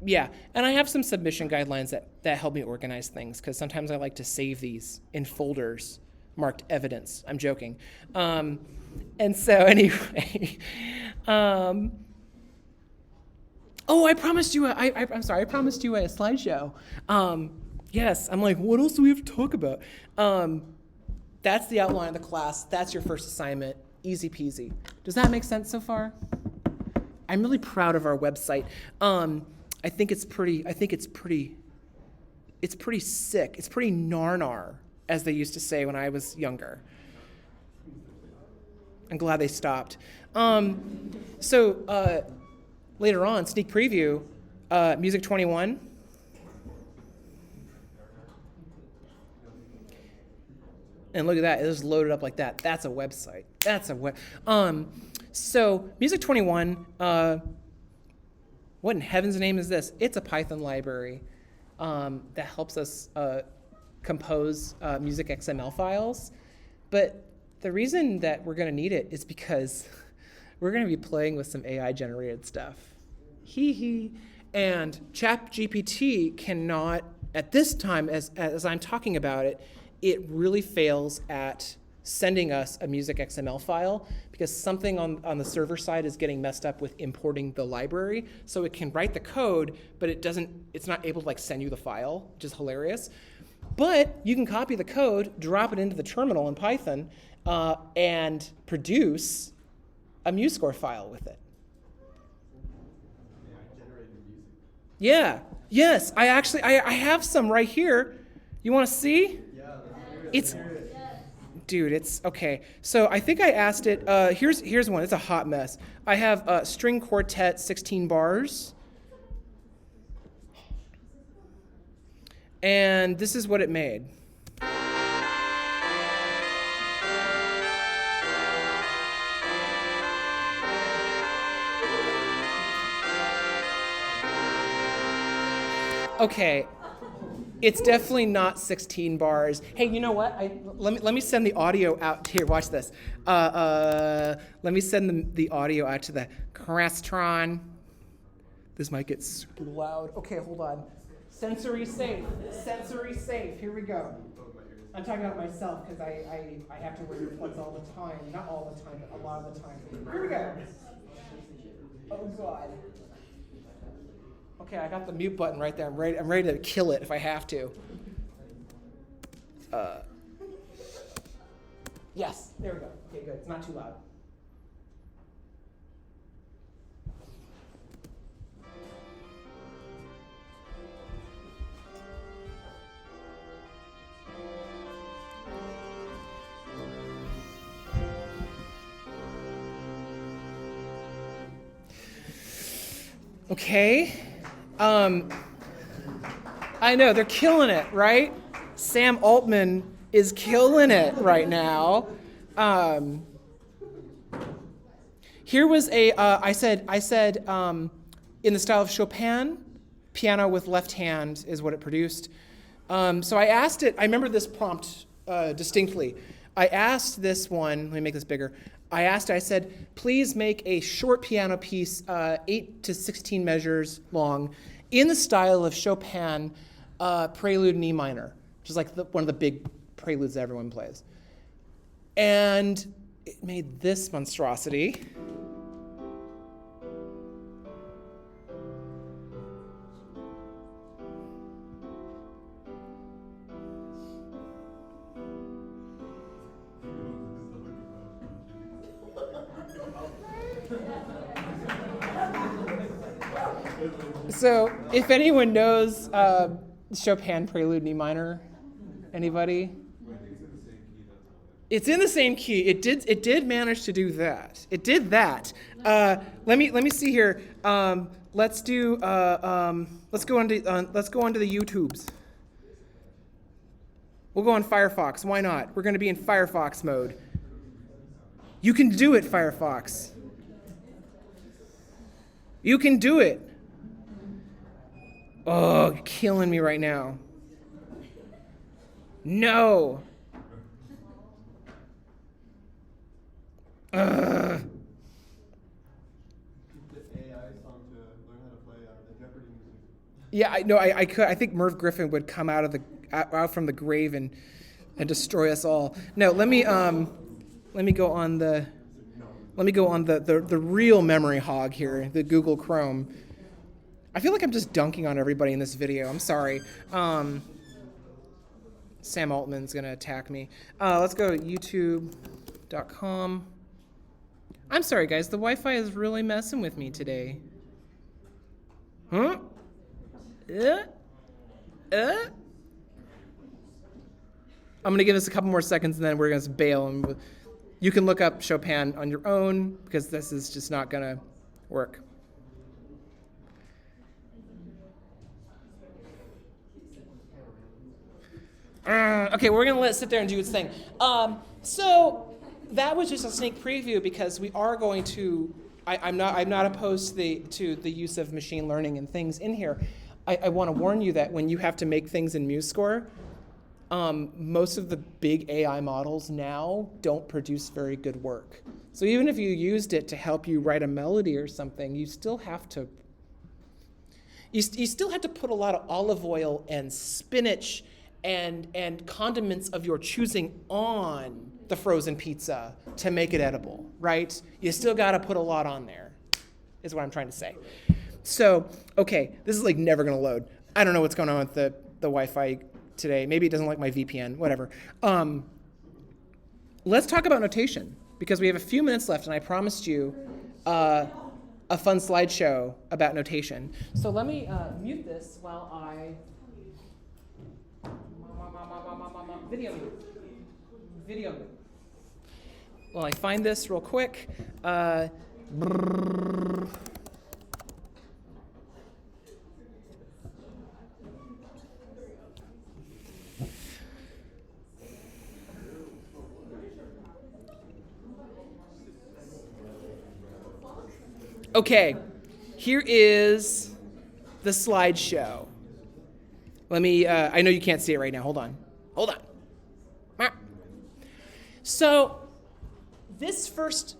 Yeah, and I have some submission guidelines that help me organize things, because sometimes I like to save these in folders marked evidence. I'm joking. And so anyway, oh, I promised you. I'm sorry. I promised you a slideshow. Yes, I'm like, what else do we have to talk about? That's the outline of the class. That's your first assignment. Easy peasy. Does that make sense so far? I'm really proud of our website. I think it's pretty sick. It's pretty nar, as they used to say when I was younger. I'm glad they stopped. So later on, sneak preview, Music 21. And look at that, it was loaded up like that. That's a website. So Music 21, what in heaven's name is this? It's a Python library that helps us compose music XML files. But the reason that we're gonna need it is because we're gonna be playing with some AI generated stuff. And ChatGPT cannot, at this time, as I'm talking about it, it really fails at sending us a music XML file because something on the server side is getting messed up with importing the library. So it can write the code, but it's not able to like send you the file, which is hilarious. But you can copy the code, drop it into the terminal in Python, and produce a MuseScore file with it. Yeah, yes, I have some right here. You want to see? It's, dude, it's okay. So I think I asked it. Here's one. It's a hot mess. I have string quartet 16 bars. And this is what it made. Okay. It's definitely not 16 bars. Hey, you know what? Let me send the audio out. Here, watch this. Let me send the audio out to the Crestron. This might get super loud. Okay, hold on. Sensory safe. Sensory safe. Here we go. I'm talking about myself because I have to wear earplugs all the time. Not all the time, but a lot of the time. Here we go. Oh, God. Okay, I got the mute button right there. I'm ready to kill it if I have to. Yes, there we go. Okay, good. It's not too loud. Okay. I know, they're killing it, right? Sam Altman is killing it right now. Here was I said, in the style of Chopin, piano with left hand is what it produced. So I asked it, I remember this prompt distinctly. I asked this one, let me make this bigger. I said, please make a short piano piece, 8 to 16 measures long, in the style of Chopin, Prelude in E minor, which is like one of the big preludes that everyone plays. And it made this monstrosity. So, if anyone knows Chopin Prelude in E minor, anybody? It's in the same key. It did manage to do that. It did that. Let me see here. Let's go onto the YouTubes. We'll go on Firefox. Why not? We're going to be in Firefox mode. You can do it, Firefox. You can do it. Oh, you're killing me right now. No. The AI song to learn how to play the Jeopardy music. Yeah, I know. I could. I think Merv Griffin would come out from the grave and and destroy us all. No, let me go on the real memory hog here, the Google Chrome. I feel like I'm just dunking on everybody in this video. I'm sorry. Sam Altman's gonna attack me. Let's go to youtube.com. I'm sorry, guys. The Wi-Fi is really messing with me today. Huh? I'm gonna give this a couple more seconds and then we're gonna bail. And you can look up Chopin on your own because this is just not gonna work. Okay, we're gonna let it sit there and do its thing. So that was just a sneak preview because we are going to. I'm not opposed to the use of machine learning and things in here. I want to warn you that when you have to make things in MuseScore, most of the big AI models now don't produce very good work. So even if you used it to help you write a melody or something, you still have to. You still have to put a lot of olive oil and spinach and condiments of your choosing on the frozen pizza to make it edible, right? You still got to put a lot on there, is what I'm trying to say. So, okay, this is like never going to load. I don't know what's going on with the Wi-Fi today. Maybe it doesn't like my VPN, whatever. Let's talk about notation because we have a few minutes left and I promised you a fun slideshow about notation. So let me mute this while I... Video mute. Well, I find this real quick. Okay, here is the slideshow. Let me, I know you can't see it right now. Hold on. So this first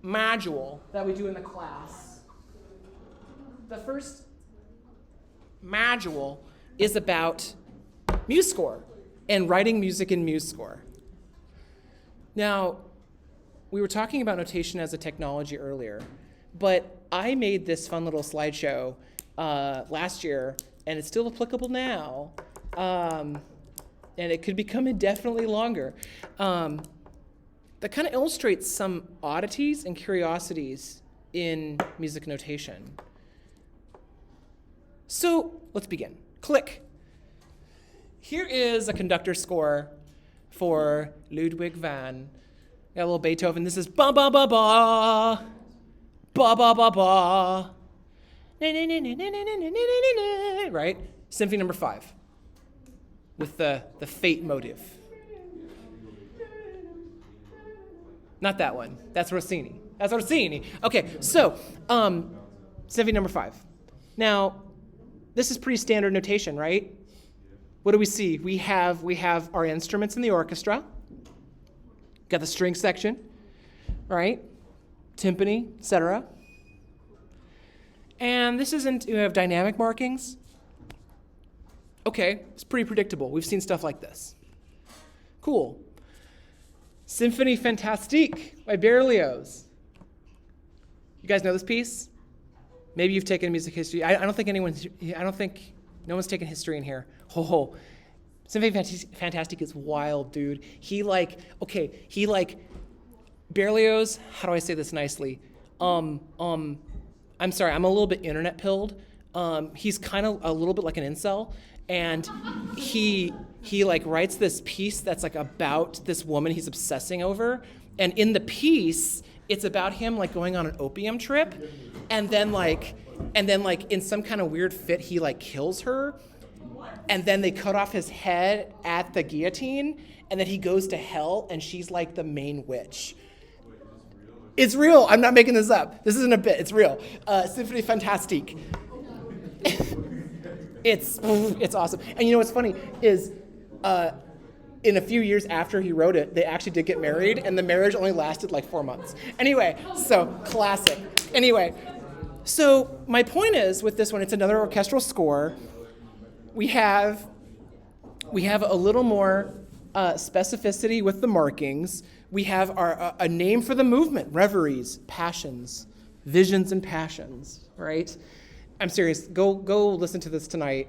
module that we do in the class, the first module is about MuseScore and writing music in MuseScore. Now, we were talking about notation as a technology earlier, but I made this fun little slideshow last year, and it's still applicable now. And it could become indefinitely longer. That kind of illustrates some oddities and curiosities in music notation. So let's begin. Click. Here is a conductor score for Ludwig van. Got a little Beethoven. This is ba ba ba ba, ba ba ba ba, right? Symphony number 5. With the fate motive. Not that one. That's Rossini. Okay, so Symphony number 5. Now, this is pretty standard notation, right? What do we see? We have our instruments in the orchestra. Got the string section, right? Timpani, etc. And this isn't. You have dynamic markings. Okay, it's pretty predictable. We've seen stuff like this. Cool. Symphonie Fantastique by Berlioz. You guys know this piece? Maybe you've taken music history. I don't think no one's taken history in here. Symphonie Fantastique is wild, dude. Berlioz, how do I say this nicely? I'm sorry, I'm a little bit internet pilled. He's kind of a little bit like an incel. And he writes this piece that's like about this woman he's obsessing over. And in the piece, it's about him like going on an opium trip, and then in some kind of weird fit, he like kills her, and then they cut off his head at the guillotine, and then he goes to hell, and she's like the main witch. It's real. I'm not making this up. This isn't a bit. It's real. Symphonie Fantastique. It's awesome. And you know what's funny is in a few years after he wrote it, they actually did get married, and the marriage only lasted like 4 months. Anyway, so classic. Anyway, so my point is with this one, it's another orchestral score. We have We have a little more specificity with the markings. We have our a name for the movement: reveries, passions, visions, and passions. Right? I'm serious. Go listen to this tonight.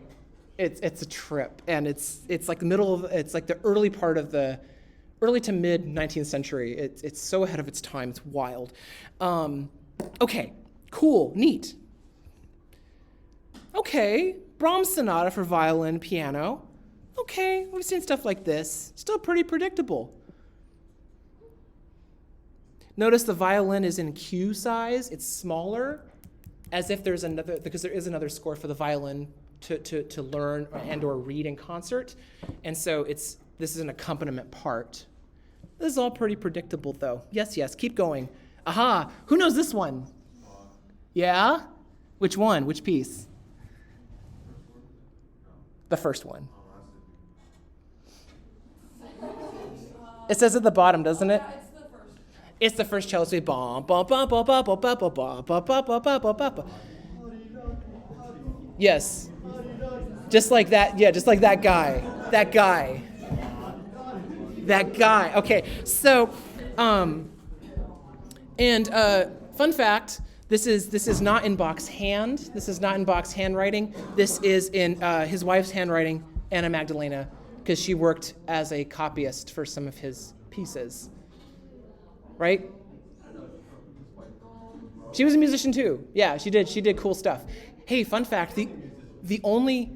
It's a trip, and it's like the early part of the early to mid 19th century. It's so ahead of its time. It's wild. Okay, cool, neat. Okay, Brahms sonata for violin, piano. Okay, we've seen stuff like this. Still pretty predictable. Notice the violin is in cue size. It's smaller, as if there's another, because there is another score for the violin to learn and or read in concert. And so this is an accompaniment part. This is all pretty predictable though. Yes, keep going. Aha, who knows this one? Yeah? Which one? Which piece? The first one. It says at the bottom, doesn't it? It's the first cello suite. Yes. Just like that. Yeah, just like that guy. That guy. Okay. So, fun fact, this is not in Bach's hand. This is not in Bach's handwriting. This is in his wife's handwriting, Anna Magdalena, because she worked as a copyist for some of his pieces. Right? She was a musician too. Yeah, she did cool stuff. Hey, fun fact, the only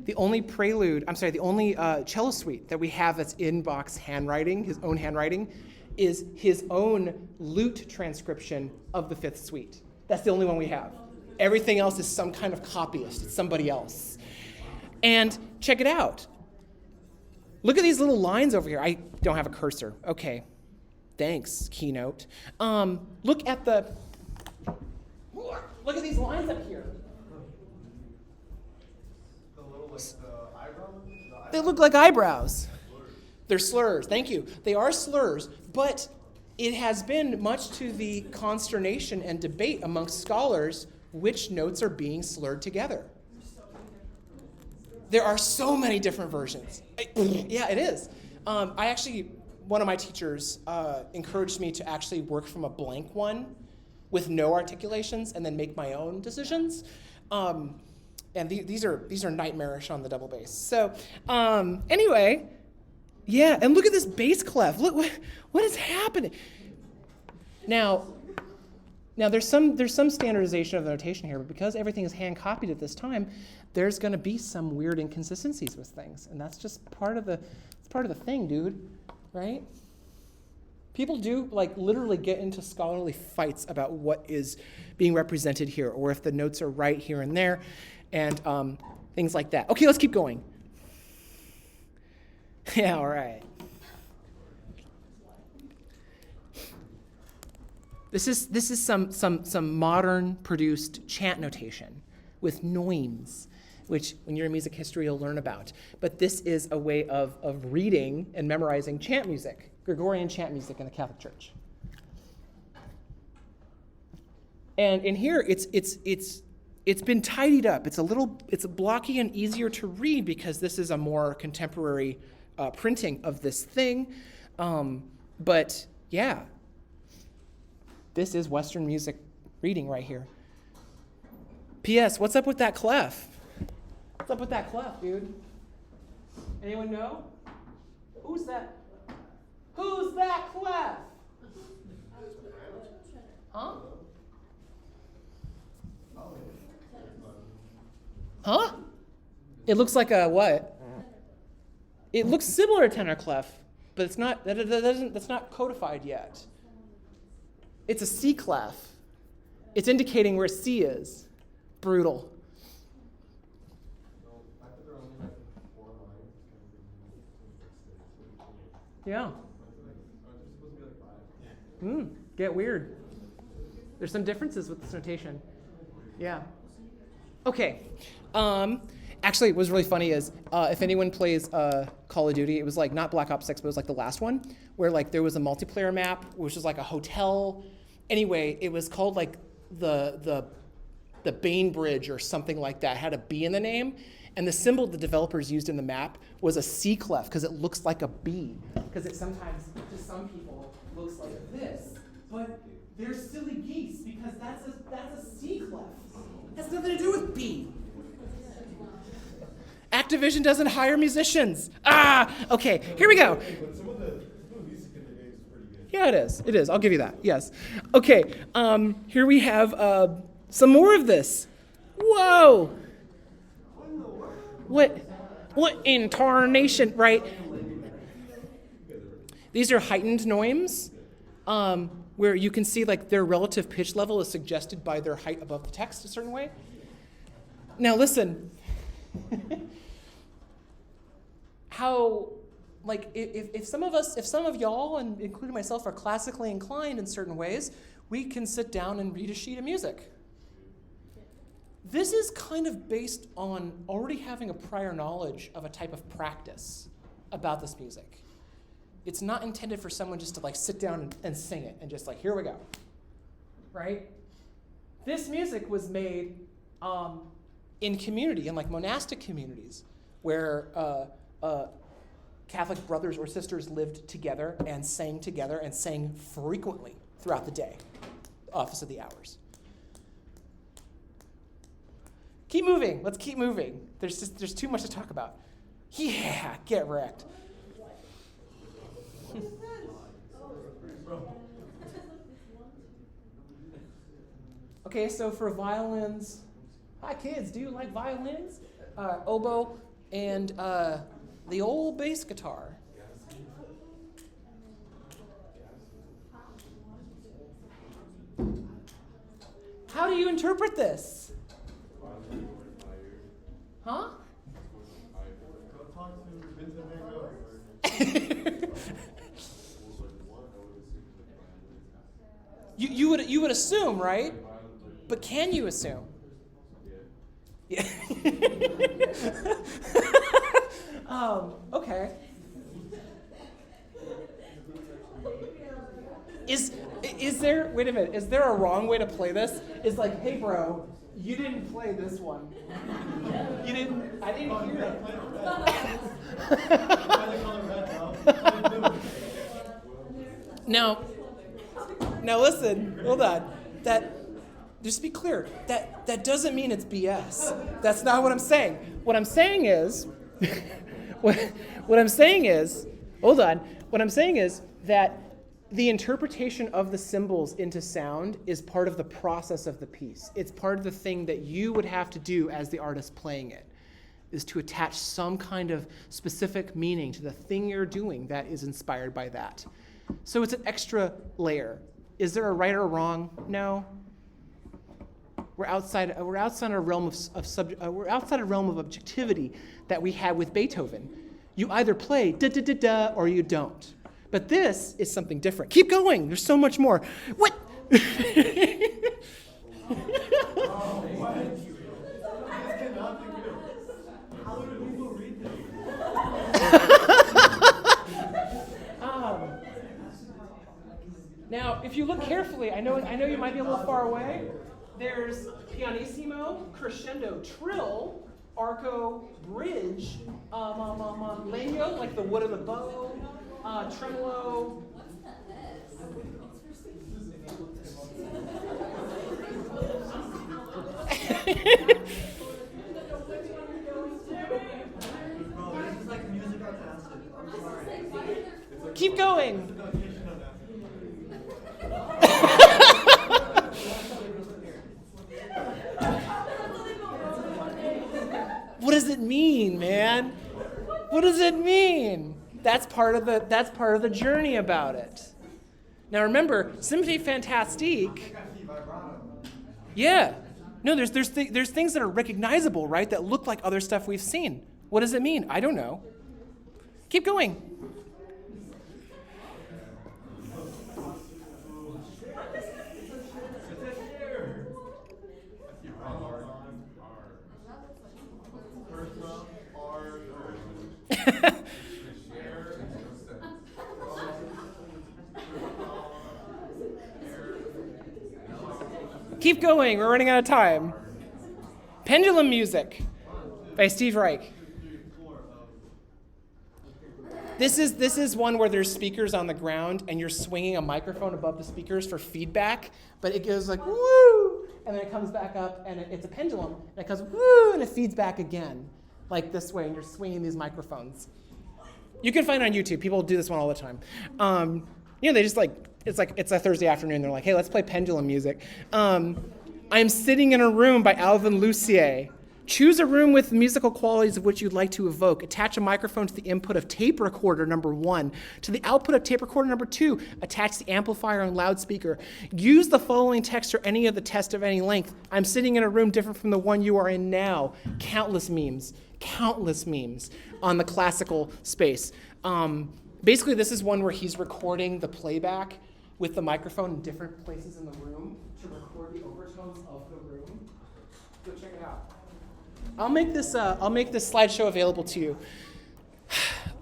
prelude, the only cello suite that we have that's in Bach's handwriting, his own handwriting, is his own lute transcription of the Fifth Suite. That's the only one we have. Everything else is some kind of copyist. It's somebody else. And check it out. Look at these little lines over here. I don't have a cursor. Okay. Thanks, Keynote. Look at these lines up here. They look like eyebrows. They're slurs. Thank you. They are slurs, but it has been much to the consternation and debate amongst scholars which notes are being slurred together. There are so many different versions. Yeah, it is. One of my teachers encouraged me to actually work from a blank one with no articulations and then make my own decisions. And these are nightmarish on the double bass. So anyway, yeah, and look at this bass clef. Look what is happening. Now there's some standardization of the notation here, but because everything is hand copied at this time, there's going to be some weird inconsistencies with things, and that's just part of the thing, dude. Right? People do literally get into scholarly fights about what is being represented here, or if the notes are right here and there, and things like that. Okay, let's keep going. Yeah, all right. This is some modern produced chant notation with noims, which when you're in music history you'll learn about. But this is a way of reading and memorizing chant music, Gregorian chant music in the Catholic Church. And in here it's been tidied up. It's blocky and easier to read because this is a more contemporary printing of this thing. But yeah, this is Western music reading right here. P.S. What's up with that clef? What's up with that clef, dude? Anyone know? Who's that? Who's that clef? Huh? Huh? It looks like a what? It looks similar to tenor clef, but it's not. That's not codified yet. It's a C clef. It's indicating where C is. Brutal. Yeah. Get weird. There's some differences with this notation. Yeah. Okay. Actually, what was really funny is if anyone plays Call of Duty, it was like not Black Ops 6, but it was like the last one, where like there was a multiplayer map, which was like a hotel. Anyway, it was called like the Bainbridge or something like that. It had a B in the name. And the symbol the developers used in the map was a C clef because it looks like a B. Because it sometimes, to some people, looks like this. But they're silly geese because that's a C clef. It has nothing to do with B. Activision doesn't hire musicians. Okay, here we go. But some of the music in the games is pretty good. Yeah, it is. It is. I'll give you that. Yes. Okay. Here we have some more of this. Whoa. What incarnation, right? These are heightened noims, where you can see like their relative pitch level is suggested by their height above the text a certain way. Now listen. How, like, if some of y'all, and including myself, are classically inclined in certain ways, we can sit down and read a sheet of music. This is kind of based on already having a prior knowledge of a type of practice about this music. It's not intended for someone just to like sit down and sing it and just like, here we go, right? This music was made in community, in like monastic communities, where Catholic brothers or sisters lived together and sang frequently throughout the day, Office of the Hours. Keep moving. Let's keep moving. There's too much to talk about. Yeah, get wrecked. Okay, so for violins, hi kids, do you like violins? Oboe and the old bass guitar. How do you interpret this? Huh? Go talk to Vincent Van Gogh. You would assume, right? But can you assume? Yeah. Okay. Is there, wait a minute, is there a wrong way to play this? It's like, hey bro, you didn't play this one. I didn't hear it. Now listen, hold on. Just to be clear, that doesn't mean it's BS. That's not what I'm saying. What I'm saying is, what I'm saying is, hold on. What I'm saying is that the interpretation of the symbols into sound is part of the process of the piece. It's part of the thing that you would have to do as the artist playing it, is to attach some kind of specific meaning to the thing you're doing that is inspired by that. So it's an extra layer. Is there a right or wrong? No. We're outside a realm of objectivity that we had with Beethoven. You either play da da da da or you don't. But this is something different. Keep going. There's so much more. What? This cannot be good. How do people read this? Now, if you look carefully, I know you might be a little far away. There's pianissimo, crescendo, trill, arco, bridge, legno, like the wood of the bow, tremolo. This is like music on acid. I'm sorry. Keep going. What does it mean, man? What does it mean? That's part of the journey about it. Now remember, Symphonie Fantastique. Yeah. No, there's things that are recognizable, right? That look like other stuff we've seen. What does it mean? I don't know. Keep going. Keep going. We're running out of time. Pendulum music. By Steve Reich. This is one where there's speakers on the ground and you're swinging a microphone above the speakers for feedback, but it goes like woo, and then it comes back up, and it's a pendulum, and it goes woo, and it feeds back again, like this way, and you're swinging these microphones. You can find it on YouTube. People do this one all the time. They just it's a Thursday afternoon. They're like, hey, let's play pendulum music. I'm Sitting in a Room by Alvin Lucier. Choose a room with musical qualities of which you'd like to evoke. Attach a microphone to the input of tape recorder number 1. To the output of tape recorder number 2, attach the amplifier and loudspeaker. Use the following text or any of the text of any length. I'm sitting in a room different from the one you are in now. Countless memes on the classical space. Basically, this is one where he's recording the playback with the microphone in different places in the room to record the overtones of the room. Go check it out. I'll make this slideshow available to you.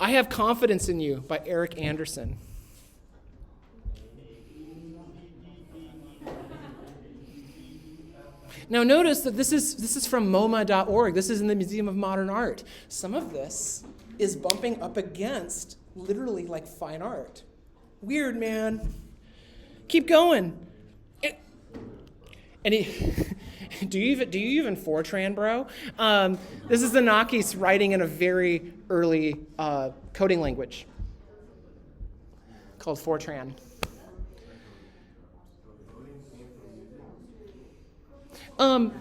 I Have Confidence in You by Eric Anderson. Now notice that this is from MoMA.org. This is in the Museum of Modern Art. Some of this is bumping up against literally like fine art. Weird, man. Keep going. Do you even Fortran, bro? This is the Nakis writing in a very early coding language called Fortran.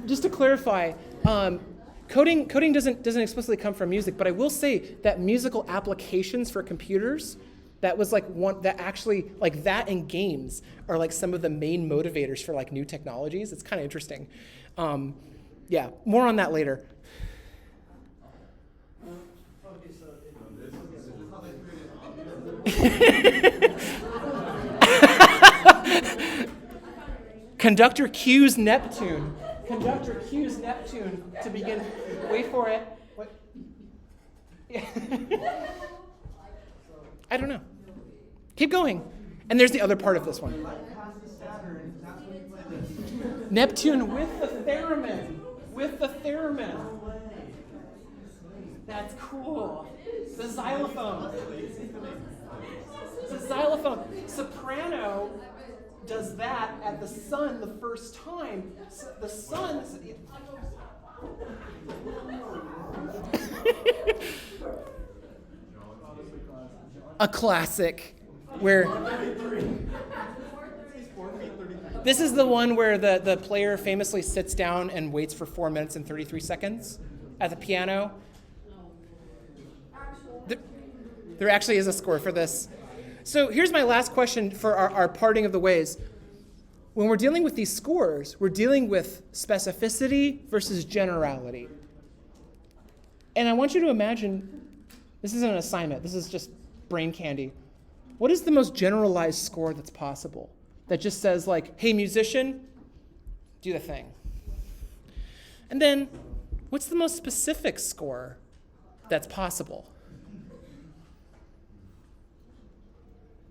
Just to clarify, coding doesn't explicitly come from music, but I will say that musical applications for computers, that was like one that actually, like that and games are like some of the main motivators for like new technologies. It's kind of interesting. Yeah, more on that later. Conductor cues Neptune. Conductor cues Neptune to begin. Wait for it. What? Yeah. I don't know. Keep going. And there's the other part of this one. Neptune with the theremin. With the theremin. That's cool. The xylophone. The xylophone. Soprano does that at the sun the first time. So the sun. A classic where this is the one where the player famously sits down and waits for 4 minutes and 33 seconds at the piano. There actually is a score for this. So here's my last question for our parting of the ways. When we're dealing with these scores, we're dealing with specificity versus generality. And I want you to imagine, this isn't an assignment, this is just brain candy. What is the most generalized score that's possible? That just says like, hey musician, do the thing. And then, what's the most specific score that's possible?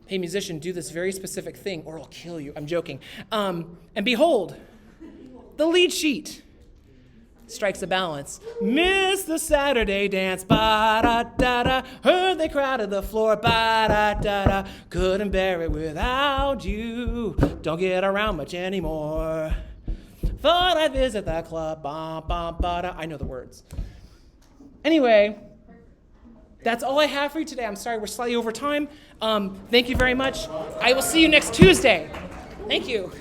Hey musician, do this very specific thing or I'll kill you. I'm joking. And behold, the lead sheet strikes a balance. Miss the Saturday dance, ba-da-da-da. Heard they crowded the floor, ba-da-da-da. Couldn't bear it without you. Don't get around much anymore. Thought I'd visit that club, ba-ba-ba-da. I know the words. Anyway, that's all I have for you today. I'm sorry we're slightly over time. Thank you very much. I will see you next Tuesday. Thank you.